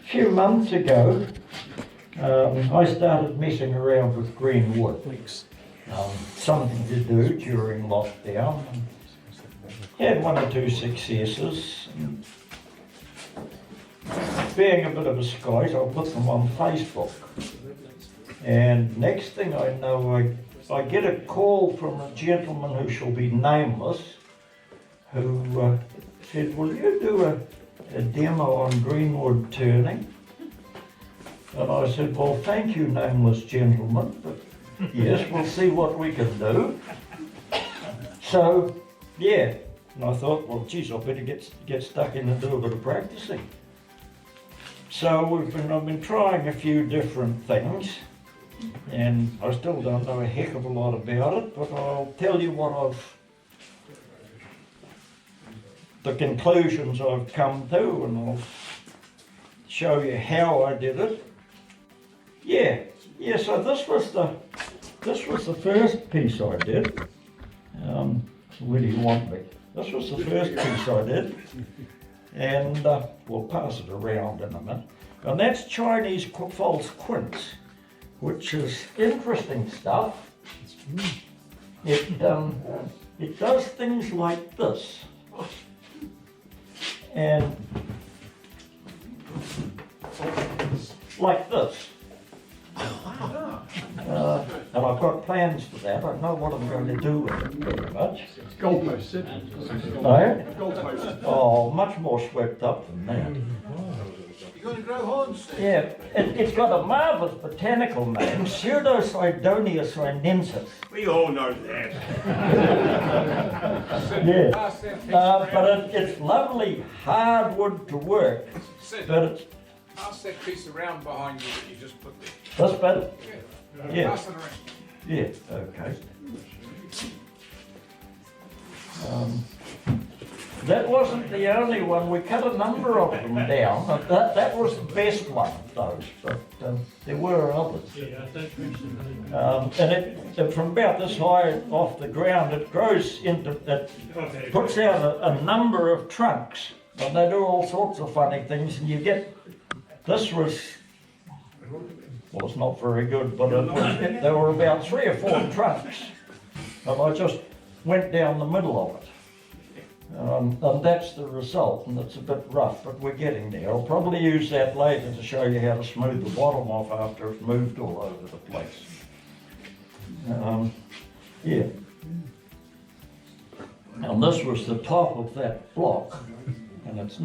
few months ago, I started messing around with green wood. Something to do during lockdown. Had one or two successes. Being a bit of a skite, I put them on Facebook. And next thing I know, I get a call from a gentleman who shall be nameless, who said, "Will you do a demo on greenwood turning?" And I said, "Well, thank you, nameless gentleman, but yes, we'll see what we can do." So, yeah, and I thought, well, geez, I better get stuck in and do a bit of practicing. So I've been trying a few different things, and I still don't know a heck of a lot about it, but I'll tell you the conclusions I've come to, and I'll show you how I did it. Yeah. So this was the first piece I did. Where do you want me? This was the first piece I did, and we'll pass it around in a minute. And that's Chinese false quince, which is interesting stuff. It does things like this, and like this. And I've got plans for that. I know what I'm going to do with it pretty much. It's goalpost, Sid. Goalpost. Oh, much more swept up than that. You're going to grow horns, Sid? Yeah, it's got a marvellous botanical name, Pseudosidonia sinensis. We all know that. Yeah. But it's lovely hardwood to work. Sid, But it's pass that piece around behind you that you just put there. this better. Yeah. Pass it around. Yeah, okay. That wasn't the only one. We cut a number of them down. That was the best one of those, but there were others. And from about this high off the ground, it grows it puts out a number of trunks, and they do all sorts of funny things, and you get, this was, well, it's not very good, but there were about 3 or 4 trunks, and I just went down the middle of it. And that's the result, and it's a bit rough, but we're getting there. I'll probably use that later to show you how to smooth the bottom off after it's moved all over the place. Yeah. And this was the top of that block, and it's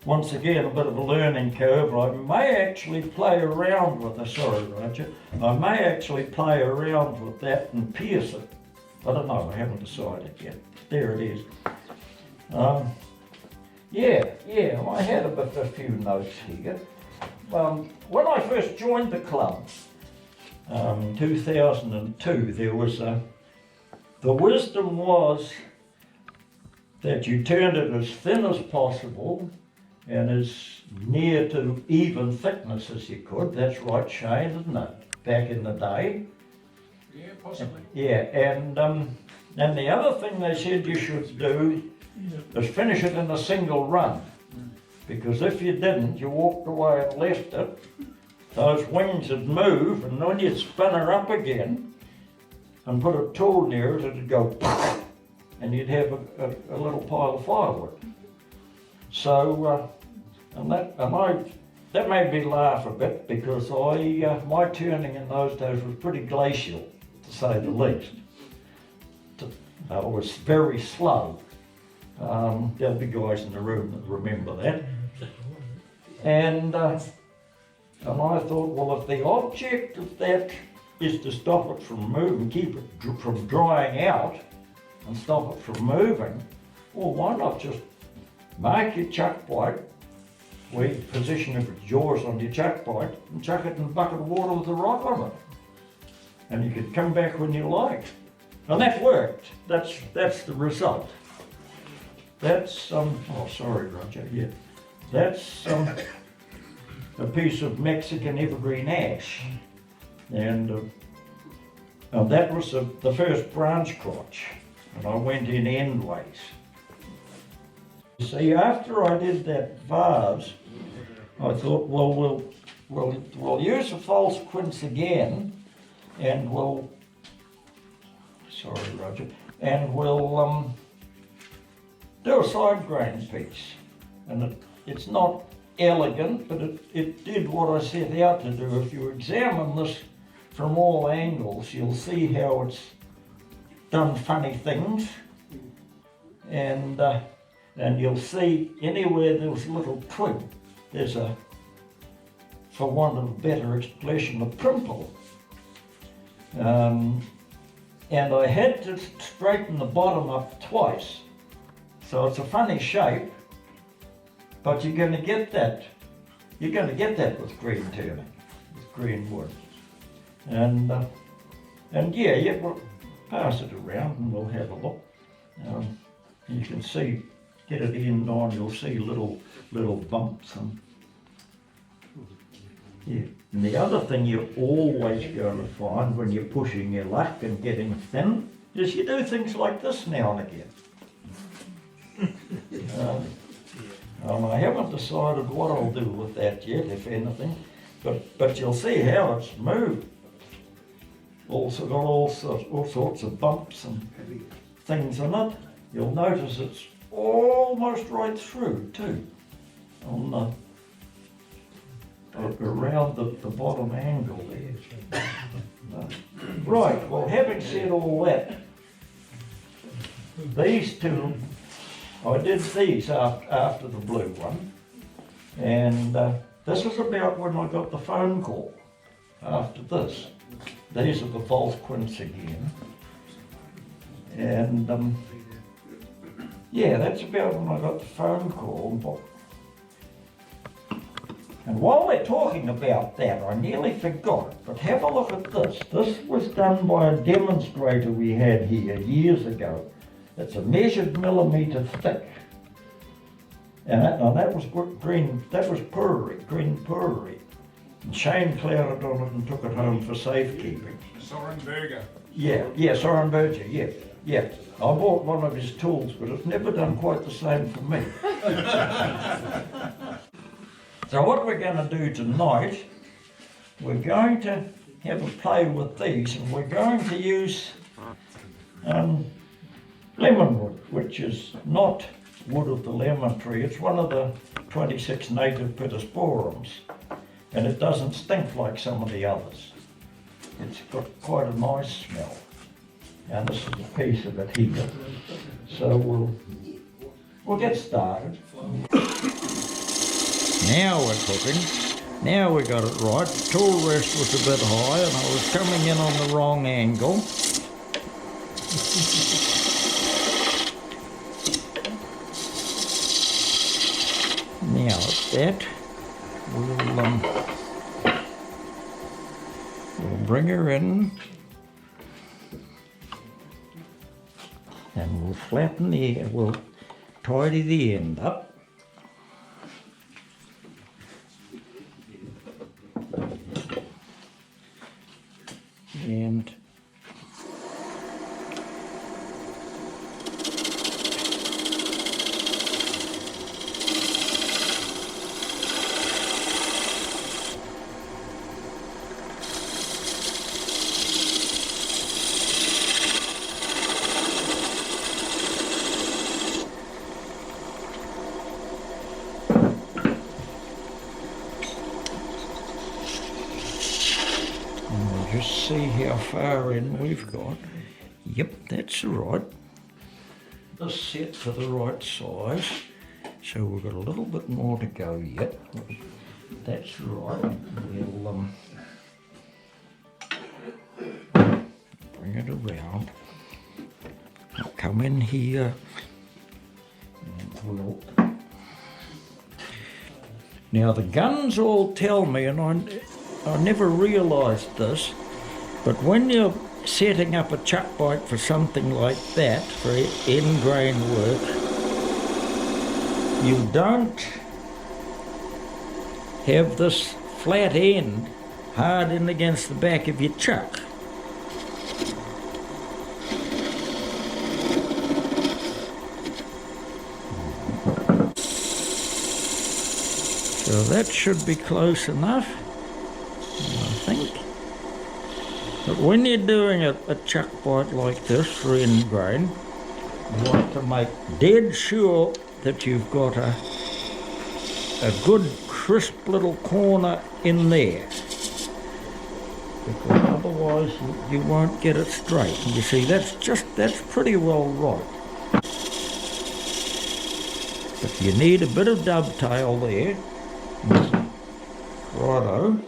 once again a bit of a learning curve. I may actually play around with it, sorry Roger, I may actually play around with that and pierce it. I don't know, I haven't decided yet. There it is. Yeah, I had a few notes here. When I first joined the club, 2002, there was the wisdom was that you turned it as thin as possible and as near to even thickness as you could. That's right, Shane, isn't it? Back in the day. Yeah, possibly. Yeah, and the other thing they said you should do is finish it in a single run, because if you didn't, you walked away and left it, those wings would move, and when you'd spin her up again and put a tool near it, it'd go and you'd have a little pile of firewood. So, that made me laugh a bit, because my turning in those days was pretty glacial, to say the least. I was very slow. There'll be guys in the room that remember that. And I thought, well, if the object of that is to stop it from moving, keep it from drying out and stop it from moving, well, why not just mark your chuck pipe, where you position if it's yours on your chuck pipe, and chuck it in a bucket of water with a rock on it. And you could come back when you like. And that worked. That's the result. That's oh sorry Roger, yeah. That's a piece of Mexican evergreen ash. And that was the first branch crotch. And I went in endways. See, after I did that vase, I thought, well, we'll use a false quince again, and sorry, Roger, and we'll do a side grain piece. And it's not elegant, but it did what I set out to do. If you examine this from all angles, you'll see how it's done funny things, and you'll see anywhere there's a little twig, there's a, for want of a better expression, a pimple. And I had to straighten the bottom up twice. So it's a funny shape, but you're going to get that. You're going to get that with green turning, with green wood. And yeah, we'll pass it around and we'll have a look. You can see, get it in on, you'll see little bumps and yeah. And the other thing you're always going to find when you're pushing your luck and getting thin is you do things like this now and again. I haven't decided what I'll do with that yet, if anything, but you'll see how it's moved. Also got all sorts of bumps and things in it. You'll notice it's almost right through too, on around the bottom angle there. Right, well, having said all that, these two, I did these after the blue one, and this is about when I got the phone call after this. These are the false quince again, and yeah, that's about when I got the phone call. And while we're talking about that, I nearly forgot, but have a look at this. This was done by a demonstrator we had here years ago. It's a measured millimetre thick. And that was green, that was green purity. And Shane clouded on it and took it home for safekeeping. Sorenberger. Yeah, Sorenberger, yeah. I bought one of his tools, but it's never done quite the same for me. So what we're going to do tonight, we're going to have a play with these, and we're going to use lemon wood, which is not wood of the lemon tree. It's one of the 26 native pittosporums, and it doesn't stink like some of the others. It's got quite a nice smell, and this is a piece of it here. So we'll get started. Now we're cooking. Now we got it right. The tool rest was a bit high and I was coming in on the wrong angle. Now at that, we'll bring her in and we'll flatten we'll tidy the end up. And just see how far in we've got. Yep, that's right. This set for the right size. So we've got a little bit more to go yet. That's right. We'll bring it around. I'll come in here and we'll... Now the guns all tell me, and I never realised this, but when you're setting up a chuck bite for something like that, for end grain work, you don't have this flat end hard in against the back of your chuck. So that should be close enough, I think. But when you're doing a chuck bite like this for end grain, you want to make dead sure that you've got a good crisp little corner in there, because otherwise you won't get it straight. And you see, that's pretty well right. But you need a bit of dovetail there. Righto.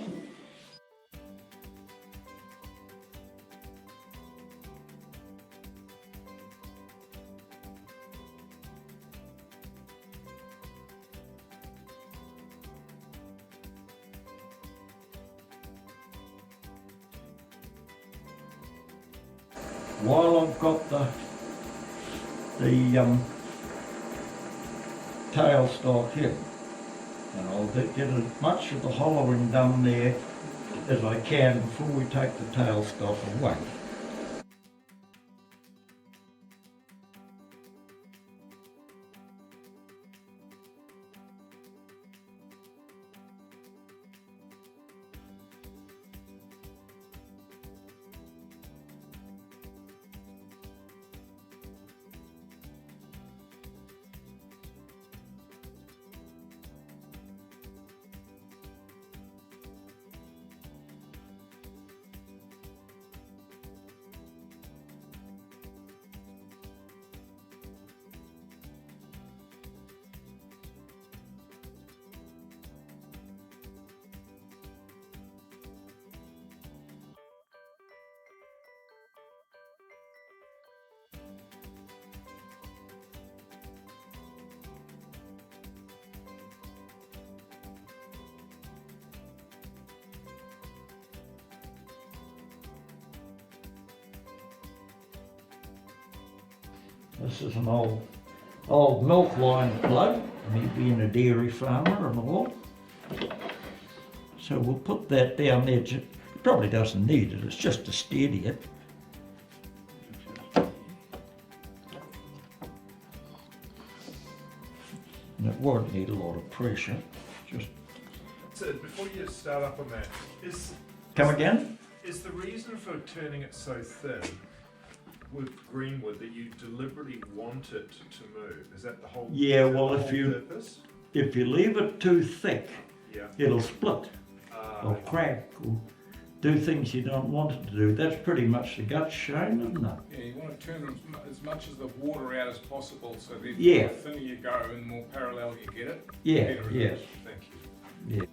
While I've got the tailstock in, and I'll get as much of the hollowing done there as I can before we take the tailstock away. This is an old milk line plug, me being a dairy farmer and all. So we'll put that down there. It probably doesn't need it, it's just to steady it. And it won't need a lot of pressure. Just So before you start up on that, come again? is the reason for turning it so thin with greenwood that you deliberately want it to move? Is that the whole? Yeah, is that well, the if whole you- purpose? If you leave it too thick, Yeah. it'll split or crack or do things you don't want it to do. That's pretty much the gut shame, isn't it? Yeah, you want to turn as much of the water out as possible, so that Yeah. the thinner you go and the more parallel you get it. Yeah, the better it yes. is. Thank you. Yeah.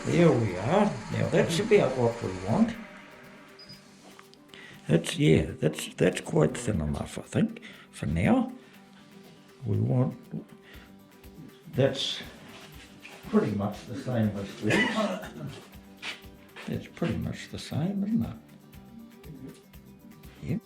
There we are. Now that's about what we want. That's quite thin enough, I think, for now. We want, that's pretty much the same as this. It's pretty much the same, isn't it? Yep.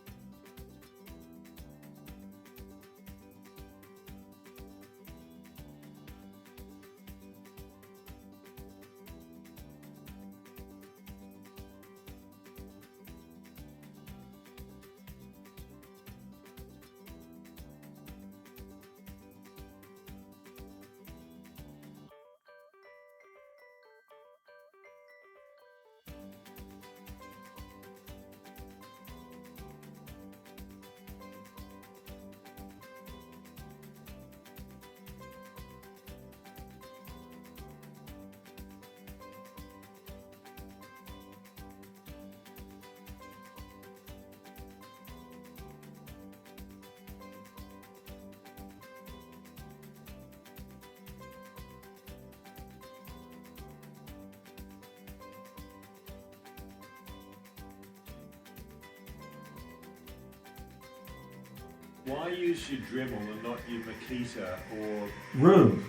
Why use your Dremel and not your Makita or Room,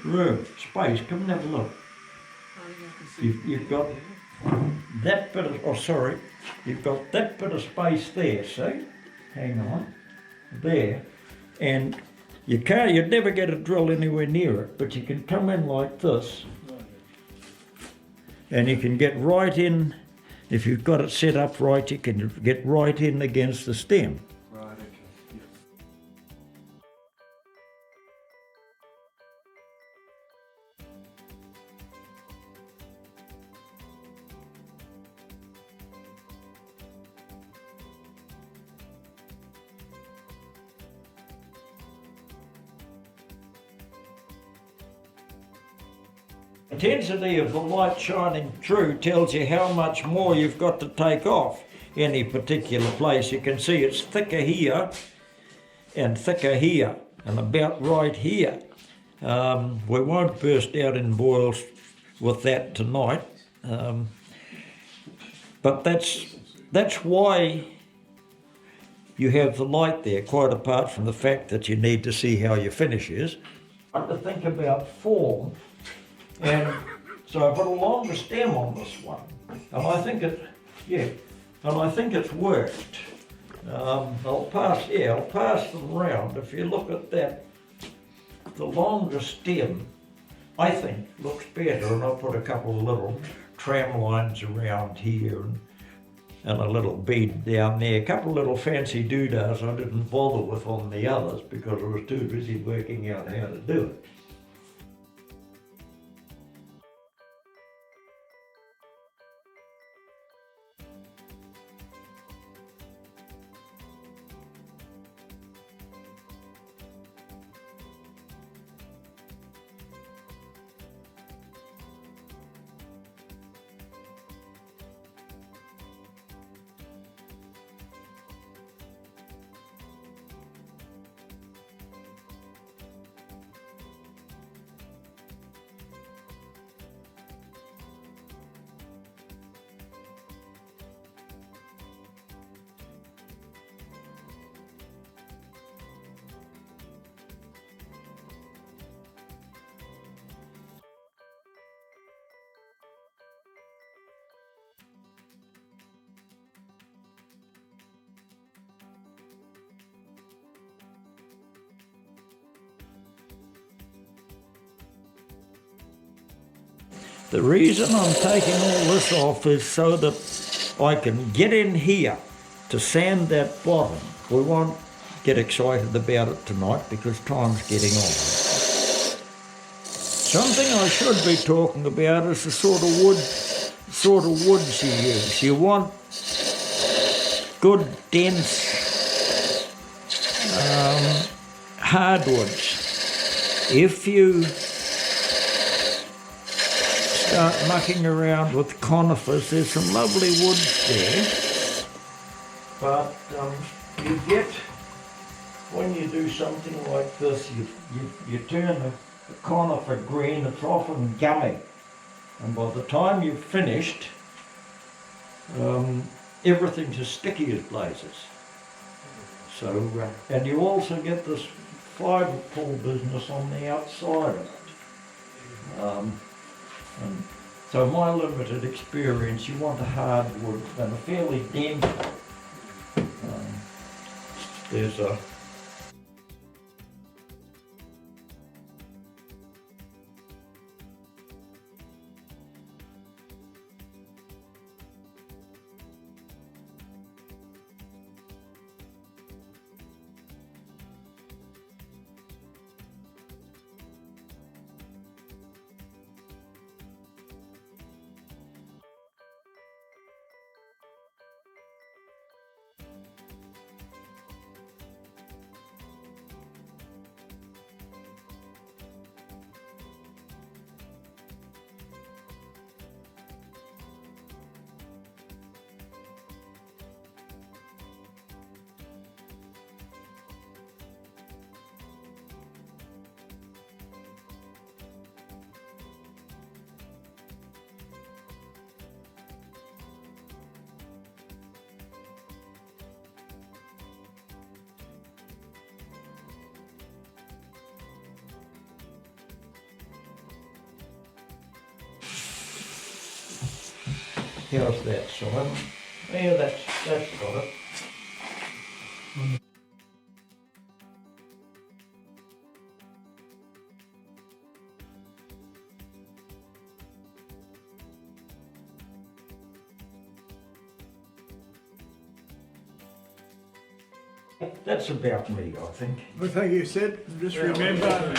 room? space, come and have a look. You've got that bit of, oh sorry, you've got that bit of space there, see? Hang on, there. And you'd never get a drill anywhere near it, but you can come in like this. And you can get right in, if you've got it set up right, you can get right in against the stem. Right, okay. Yeah. Intensity of the light shining through tells you how much more you've got to take off any particular place. You can see it's thicker here and thicker here and about right here. We won't burst out in boils with that tonight, but that's why you have the light there, quite apart from the fact that you need to see how your finish is. I have to think about form. And so I put a longer stem on this one, and I think it's worked. I'll pass them round. If you look at that, the longer stem, I think, looks better, and I'll put a couple of little tram lines around here and a little bead down there. A couple of little fancy doodahs I didn't bother with on the others because I was too busy working out how to do it. The reason I'm taking all this off is so that I can get in here to sand that bottom. We won't get excited about it tonight because time's getting on. Something I should be talking about is the sort of woods you use. You want good, dense hardwoods. If you start mucking around with conifers, there's some lovely woods there, but you get, when you do something like this, you turn the conifer green, it's often gummy, and by the time you've finished, everything's as sticky as blazes. So, and you also get this fibre pull business on the outside of it. And so my limited experience, you want a hardwood and a fairly dense one. There's a How's that, Simon? Yeah, that's got it. That's about me, I think. Well, thank you, Sid. Just remember,